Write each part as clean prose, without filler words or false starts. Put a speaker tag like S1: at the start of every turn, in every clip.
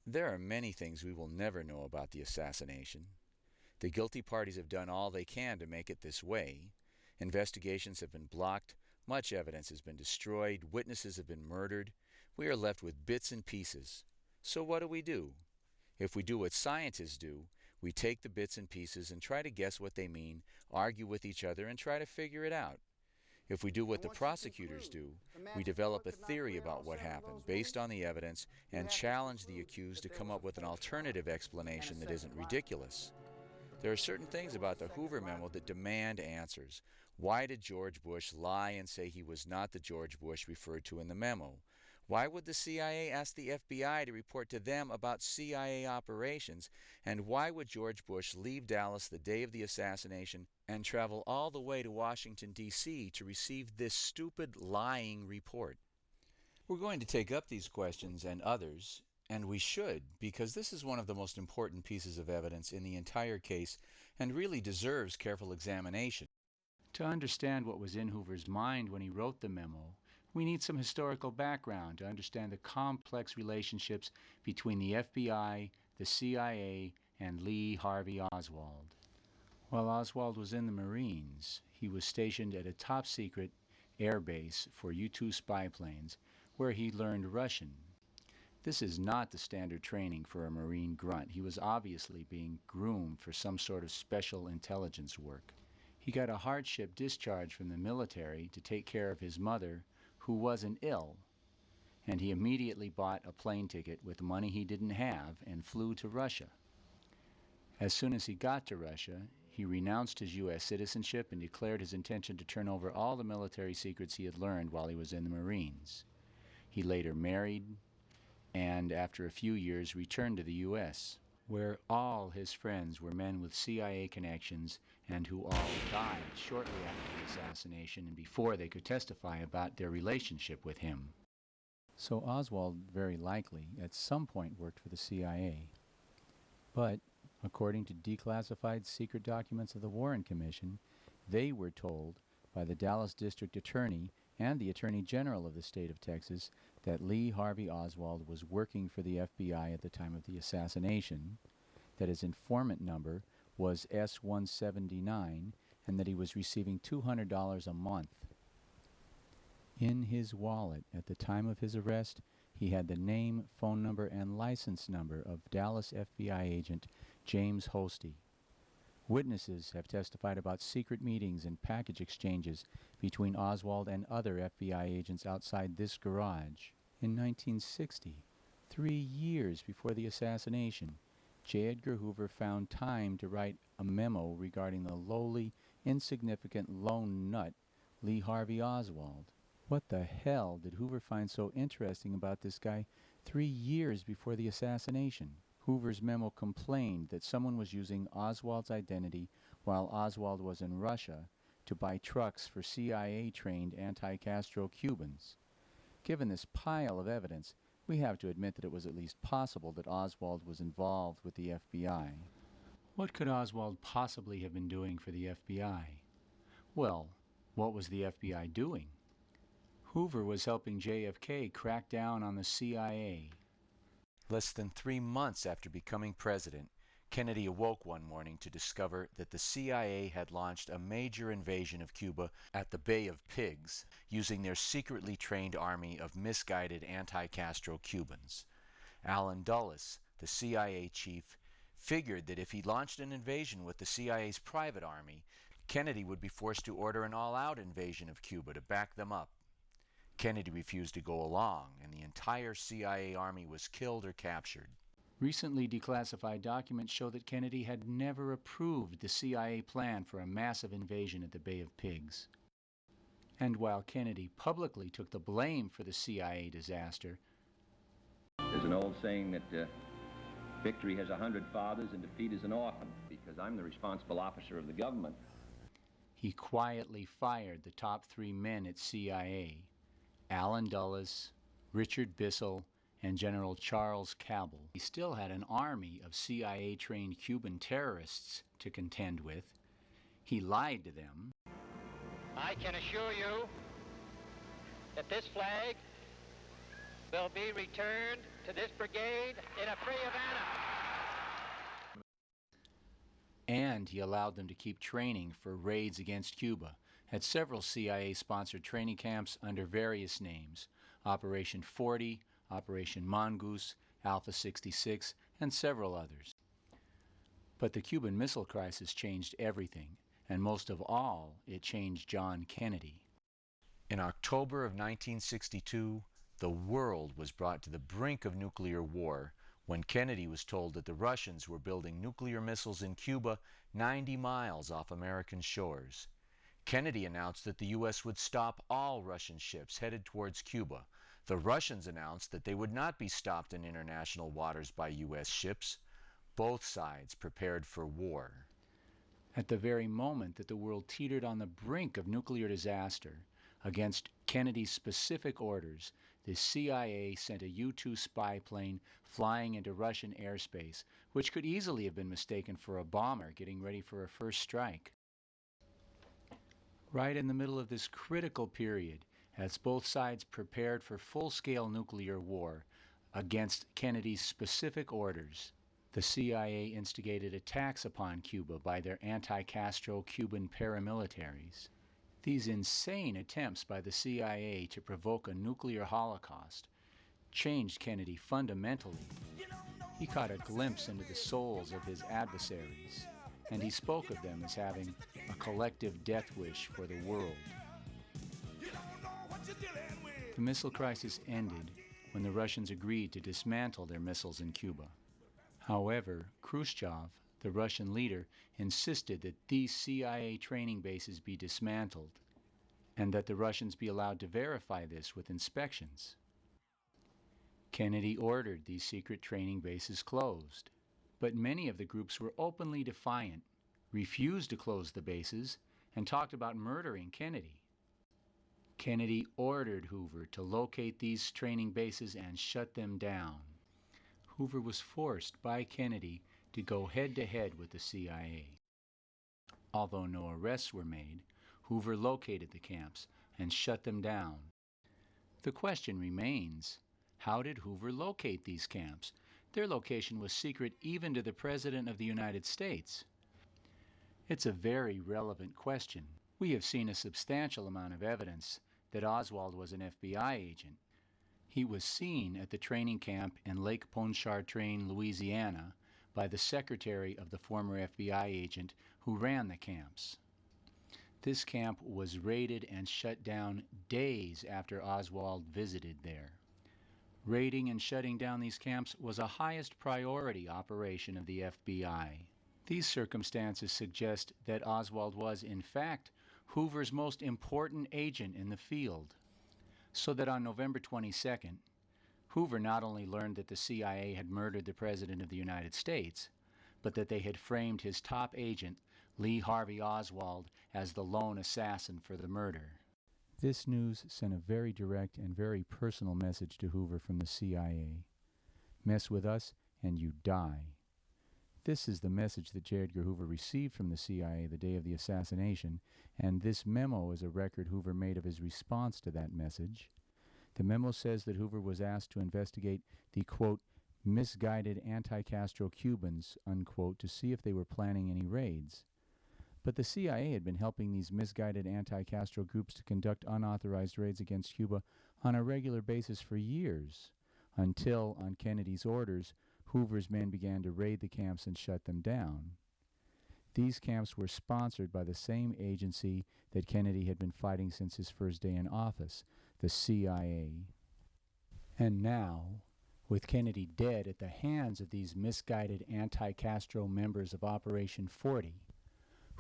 S1: There are many things we will never know about the assassination. The guilty parties have done all they can to make it this way. Investigations have been blocked, much evidence has been destroyed, witnesses have been murdered. We are left with bits and pieces. So what do? If we do what scientists do, we take the bits and pieces and try to guess what they mean, argue with each other, and try to figure it out. If we do what the prosecutors do, we develop a theory about what happened based on the evidence and challenge the accused to come up with an alternative explanation that isn't ridiculous. There are certain things about the Hoover memo that demand answers. Why did George Bush lie and say he was not the George Bush referred to in the memo? Why would the CIA ask the FBI to report to them about CIA operations? And why would George Bush leave Dallas the day of the assassination and travel all the way to Washington, D.C. to receive this stupid, lying report? We're going to take up these questions and others, and we should, because this is one of the most important pieces of evidence in the entire case and really deserves careful examination. To understand what was in Hoover's mind when he wrote the memo, we need some historical background to understand the complex relationships between the FBI, the CIA, and Lee Harvey Oswald. While Oswald was in the Marines, he was stationed at a top-secret air base for U-2 spy planes, where he learned Russian. This is not the standard training for a Marine grunt. He was obviously being groomed for some sort of special intelligence work. He got a hardship discharge from the military to take care of his mother, who wasn't ill, and he immediately bought a plane ticket with money he didn't have and flew to Russia. As soon as he got to Russia, he renounced his U.S. citizenship and declared his intention to turn over all the military secrets he had learned while he was in the Marines. He later married and, after a few years, returned to the U.S., where all his friends were men with CIA connections and who all died shortly after the assassination and before they could testify about their relationship with him. So Oswald very likely at some point worked for the CIA. But, according to declassified secret documents of the Warren Commission, they were told by the Dallas District Attorney and the Attorney General of the state of Texas that Lee Harvey Oswald was working for the FBI at the time of the assassination, that his informant number was S-179, and that he was receiving $200 a month. In his wallet at the time of his arrest, he had the name, phone number, and license number of Dallas FBI agent James Hosty. Witnesses have testified about secret meetings and package exchanges between Oswald and other FBI agents outside this garage. In 1960, 3 years before the assassination, J. Edgar Hoover found time to write a memo regarding the lowly, insignificant lone nut Lee Harvey Oswald. What the hell did Hoover find so interesting about this guy 3 years before the assassination? Hoover's memo complained that someone was using Oswald's identity while Oswald was in Russia to buy trucks for CIA-trained anti-Castro Cubans. Given this pile of evidence, we have to admit that it was at least possible that Oswald was involved with the FBI. What could Oswald possibly have been doing for the FBI? Well, what was the FBI doing? Hoover was helping JFK crack down on the CIA. Less than 3 months after becoming president, Kennedy awoke one morning to discover that the CIA had launched a major invasion of Cuba at the Bay of Pigs, using their secretly trained army of misguided anti-Castro Cubans. Allen Dulles, the CIA chief, figured that if he launched an invasion with the CIA's private army, Kennedy would be forced to order an all-out invasion of Cuba to back them up. Kennedy refused to go along, and the entire CIA army was killed or captured. Recently declassified documents show that Kennedy had never approved the CIA plan for a massive invasion at the Bay of Pigs. And while Kennedy publicly took the blame for the CIA disaster,
S2: there's an old saying that victory has 100 fathers and defeat is an orphan, because I'm the responsible officer of the government.
S1: He quietly fired the top 3 men at CIA, Allen Dulles, Richard Bissell, and General Charles Cabell. He still had an army of CIA-trained Cuban terrorists to contend with. He lied to them.
S3: I can assure you that this flag will be returned to this brigade in a free
S1: and he allowed them to keep training for raids against Cuba at several CIA-sponsored training camps under various names: Operation 40, Operation Mongoose, Alpha 66, and several others. But the Cuban Missile Crisis changed everything, and most of all, it changed John Kennedy. In October of 1962, the world was brought to the brink of nuclear war when Kennedy was told that the Russians were building nuclear missiles in Cuba 90 miles off American shores. Kennedy announced that the U.S. would stop all Russian ships headed towards Cuba. The Russians announced that they would not be stopped in international waters by U.S. ships. Both sides prepared for war. At the very moment that the world teetered on the brink of nuclear disaster, against Kennedy's specific orders, the CIA sent a U-2 spy plane flying into Russian airspace, which could easily have been mistaken for a bomber getting ready for a first strike. Right in the middle of this critical period, as both sides prepared for full-scale nuclear war against Kennedy's specific orders, the CIA instigated attacks upon Cuba by their anti-Castro Cuban paramilitaries. These insane attempts by the CIA to provoke a nuclear holocaust changed Kennedy fundamentally. He caught a glimpse into the souls of his adversaries, and he spoke of them as having a collective death wish for the world. The missile crisis ended when the Russians agreed to dismantle their missiles in Cuba. However, Khrushchev, the Russian leader, insisted that these CIA training bases be dismantled and that the Russians be allowed to verify this with inspections. Kennedy ordered these secret training bases closed, but many of the groups were openly defiant, refused to close the bases, and talked about murdering Kennedy. Kennedy ordered Hoover to locate these training bases and shut them down. Hoover was forced by Kennedy to go head-to-head with the CIA. Although no arrests were made, Hoover located the camps and shut them down. The question remains, how did Hoover locate these camps? Their location was secret even to the President of the United States. It's a very relevant question. We have seen a substantial amount of evidence that Oswald was an FBI agent. He was seen at the training camp in Lake Pontchartrain, Louisiana, by the secretary of the former FBI agent who ran the camps. This camp was raided and shut down days after Oswald visited there. Raiding and shutting down these camps was a highest priority operation of the FBI. These circumstances suggest that Oswald was, in fact, Hoover's most important agent in the field. So that on November 22nd, Hoover not only learned that the CIA had murdered the President of the United States, but that they had framed his top agent, Lee Harvey Oswald, as the lone assassin for the murder. This news sent a very direct and very personal message to Hoover from the CIA. Mess with us and you die. This is the message that J. Edgar Hoover received from the CIA the day of the assassination, and this memo is a record Hoover made of his response to that message. The memo says that Hoover was asked to investigate the, quote, misguided anti-Castro Cubans, unquote, to see if they were planning any raids. But the CIA had been helping these misguided anti-Castro groups to conduct unauthorized raids against Cuba on a regular basis for years, until, on Kennedy's orders, Hoover's men began to raid the camps and shut them down. These camps were sponsored by the same agency that Kennedy had been fighting since his first day in office, the CIA. And now, with Kennedy dead at the hands of these misguided anti-Castro members of Operation 40,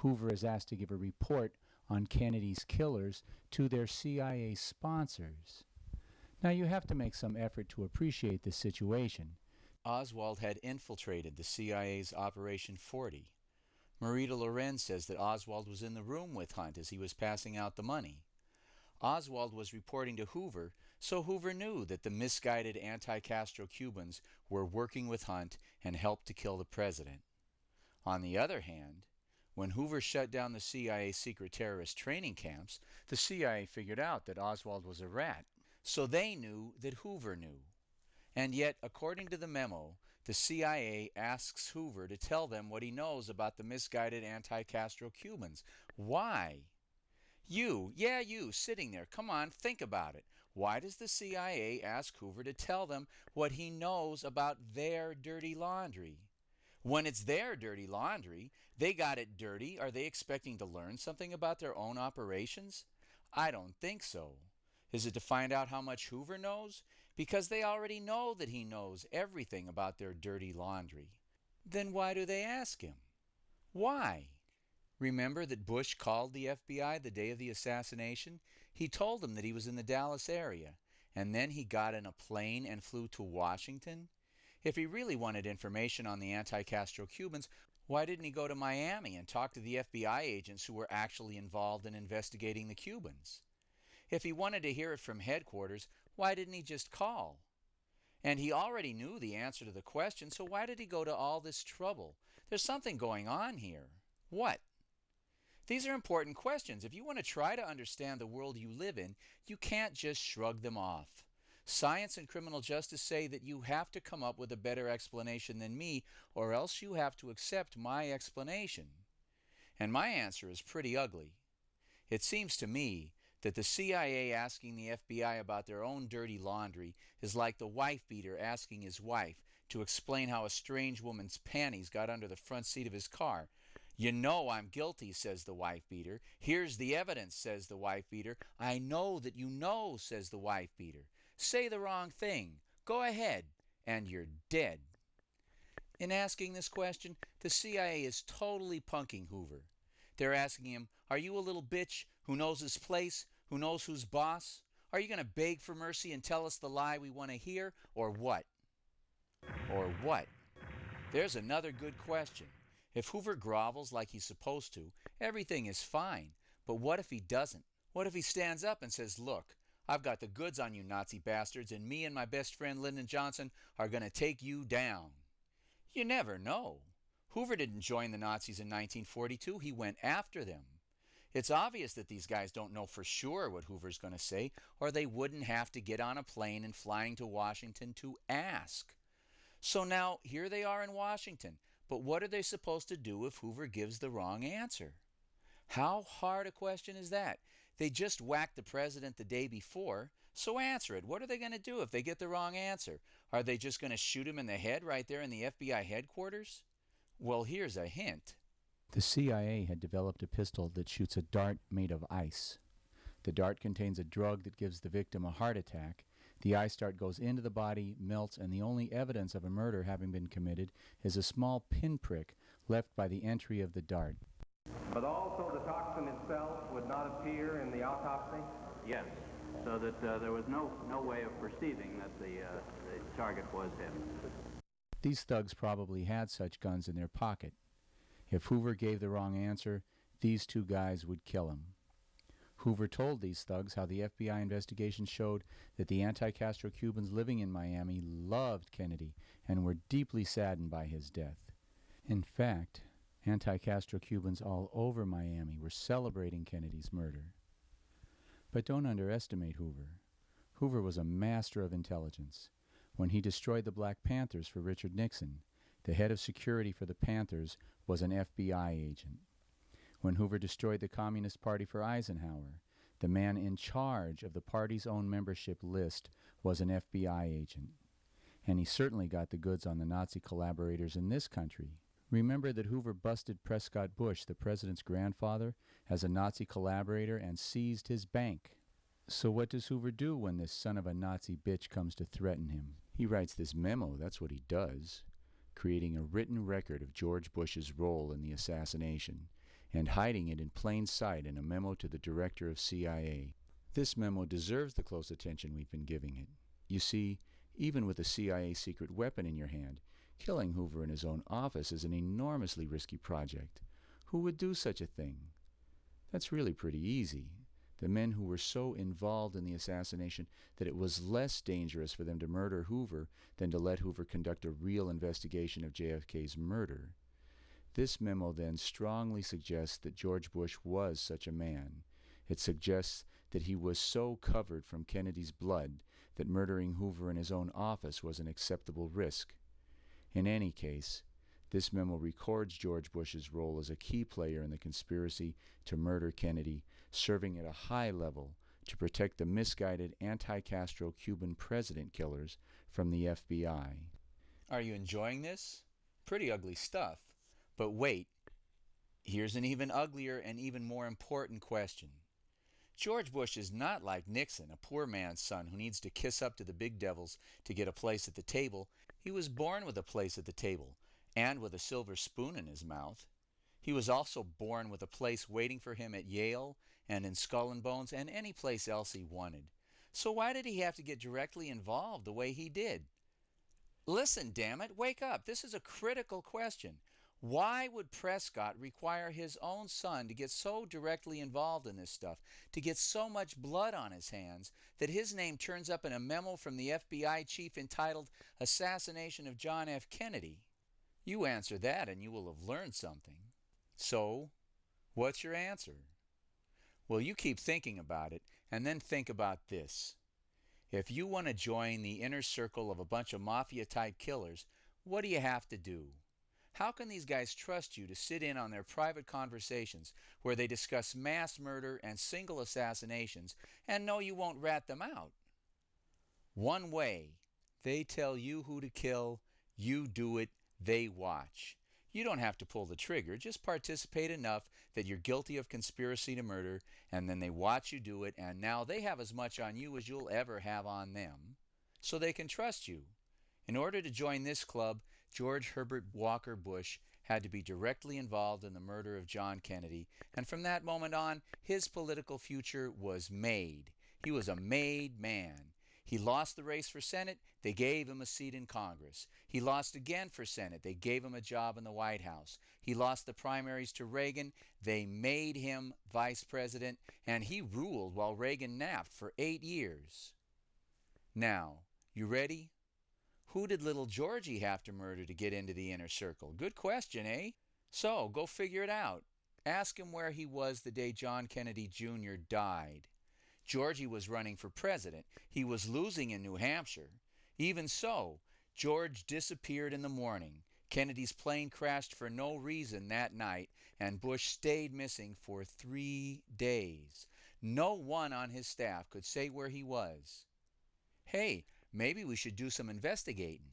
S1: Hoover is asked to give a report on Kennedy's killers to their CIA sponsors. Now you have to make some effort to appreciate this situation. Oswald had infiltrated the CIA's Operation 40. Marita Loren says that Oswald was in the room with Hunt as he was passing out the money. Oswald was reporting to Hoover, so Hoover knew that the misguided anti-Castro Cubans were working with Hunt and helped to kill the president. On the other hand, when Hoover shut down the CIA secret terrorist training camps, the CIA figured out that Oswald was a rat, so they knew that Hoover knew. And yet, according to the memo, the CIA asks Hoover to tell them what he knows about the misguided anti-Castro Cubans. Why? You, sitting there, come on, think about it. Why does the CIA ask Hoover to tell them what he knows about their dirty laundry? When it's their dirty laundry, they got it dirty. Are they expecting to learn something about their own operations? I don't think so. Is it to find out how much Hoover knows? Because they already know that he knows everything about their dirty laundry. Then why do they ask him? Why? Remember that Bush called the FBI the day of the assassination? He told them that he was in the Dallas area, and then he got in a plane and flew to Washington? If he really wanted information on the anti-Castro Cubans, why didn't he go to Miami and talk to the FBI agents who were actually involved in investigating the Cubans? If he wanted to hear it from headquarters, why didn't he just call? And he already knew the answer to the question, so why did he go to all this trouble? There's something going on here. What? These are important questions. If you want to try to understand the world you live in, you can't just shrug them off. Science and criminal justice say that you have to come up with a better explanation than me, or else you have to accept my explanation. And my answer is pretty ugly. It seems to me that the CIA asking the FBI about their own dirty laundry is like the wife-beater asking his wife to explain how a strange woman's panties got under the front seat of his car. You know I'm guilty, says the wife-beater. Here's the evidence, says the wife-beater. I know that you know, says the wife-beater. Say the wrong thing. Go ahead, and you're dead. In asking this question, the CIA is totally punking Hoover. They're asking him, are you a little bitch who knows his place, who knows who's boss? Are you going to beg for mercy and tell us the lie we want to hear, or what? Or what? There's another good question. If Hoover grovels like he's supposed to, everything is fine. But what if he doesn't? What if he stands up and says, look, I've got the goods on you Nazi bastards, and me and my best friend Lyndon Johnson are going to take you down? You never know. Hoover didn't join the Nazis in 1942. He went after them. It's obvious that these guys don't know for sure what Hoover's going to say, or they wouldn't have to get on a plane and flying to Washington to ask. So now, here they are in Washington. But what are they supposed to do if Hoover gives the wrong answer? How hard a question is that? They just whacked the president the day before, so answer it. What are they going to do if they get the wrong answer? Are they just going to shoot him in the head right there in the FBI headquarters? Well, here's a hint. The CIA had developed a pistol that shoots a dart made of ice. The dart contains a drug that gives the victim a heart attack. The ice dart goes into the body, melts, and the only evidence of a murder having been committed is a small pinprick left by the entry of the dart.
S4: But also the toxin itself would not appear in the autopsy?
S5: Yes, so that there was no way of perceiving that the target was him.
S1: These thugs probably had such guns in their pocket. If Hoover gave the wrong answer, these two guys would kill him. Hoover told these thugs how the FBI investigation showed that the anti-Castro Cubans living in Miami loved Kennedy and were deeply saddened by his death. In fact, anti-Castro Cubans all over Miami were celebrating Kennedy's murder. But don't underestimate Hoover. Hoover was a master of intelligence. When he destroyed the Black Panthers for Richard Nixon, the head of security for the Panthers was an FBI agent. When Hoover destroyed the Communist Party for Eisenhower, the man in charge of the party's own membership list was an FBI agent. And he certainly got the goods on the Nazi collaborators in this country. Remember that Hoover busted Prescott Bush, the president's grandfather, as a Nazi collaborator and seized his bank. So what does Hoover do when this son of a Nazi bitch comes to threaten him? He writes this memo, that's what he does, creating a written record of George Bush's role in the assassination, and hiding it in plain sight in a memo to the director of CIA. This memo deserves the close attention we've been giving it. You see, even with a CIA secret weapon in your hand, killing Hoover in his own office is an enormously risky project. Who would do such a thing? That's really pretty easy. The men who were so involved in the assassination that it was less dangerous for them to murder Hoover than to let Hoover conduct a real investigation of JFK's murder. This memo then strongly suggests that George Bush was such a man. It suggests that he was so covered from Kennedy's blood that murdering Hoover in his own office was an acceptable risk. In any case, this memo records George Bush's role as a key player in the conspiracy to murder Kennedy, serving at a high level to protect the misguided anti-Castro Cuban president killers from the FBI. Are you enjoying this? Pretty ugly stuff. But wait, here's an even uglier and even more important question. George Bush is not like Nixon, a poor man's son who needs to kiss up to the big devils to get a place at the table. He was born with a place at the table, and with a silver spoon in his mouth. He was also born with a place waiting for him at Yale and in Skull and Bones and any place else he wanted. So why did he have to get directly involved the way he did? Listen, damn it, wake up. This is a critical question. Why would Prescott require his own son to get so directly involved in this stuff, to get so much blood on his hands, that his name turns up in a memo from the FBI chief entitled Assassination of John F. Kennedy? You answer that and you will have learned something. So, what's your answer? Well, you keep thinking about it, and then think about this. If you want to join the inner circle of a bunch of mafia-type killers, what do you have to do? How can these guys trust you to sit in on their private conversations where they discuss mass murder and single assassinations and know you won't rat them out? One way. They tell you who to kill, you do it, they watch. You don't have to pull the trigger, just participate enough that you're guilty of conspiracy to murder, and then they watch you do it, and now they have as much on you as you'll ever have on them, so they can trust you. In order to join this club, George Herbert Walker Bush had to be directly involved in the murder of John Kennedy, and from that moment on, his political future was made. He was a made man. He lost the race for Senate, they gave him a seat in Congress. He lost again for Senate, they gave him a job in the White House. He lost the primaries to Reagan, they made him vice president, and he ruled while Reagan napped for 8 years. Now, you ready? Who did little Georgie have to murder to get into the inner circle? Good question, eh? So, go figure it out. Ask him where he was the day John Kennedy Jr. died. Georgie was running for president. He was losing in New Hampshire. Even so, George disappeared in the morning. Kennedy's plane crashed for no reason that night, and Bush stayed missing for 3 days. No one on his staff could say where he was. Hey, maybe we should do some investigating.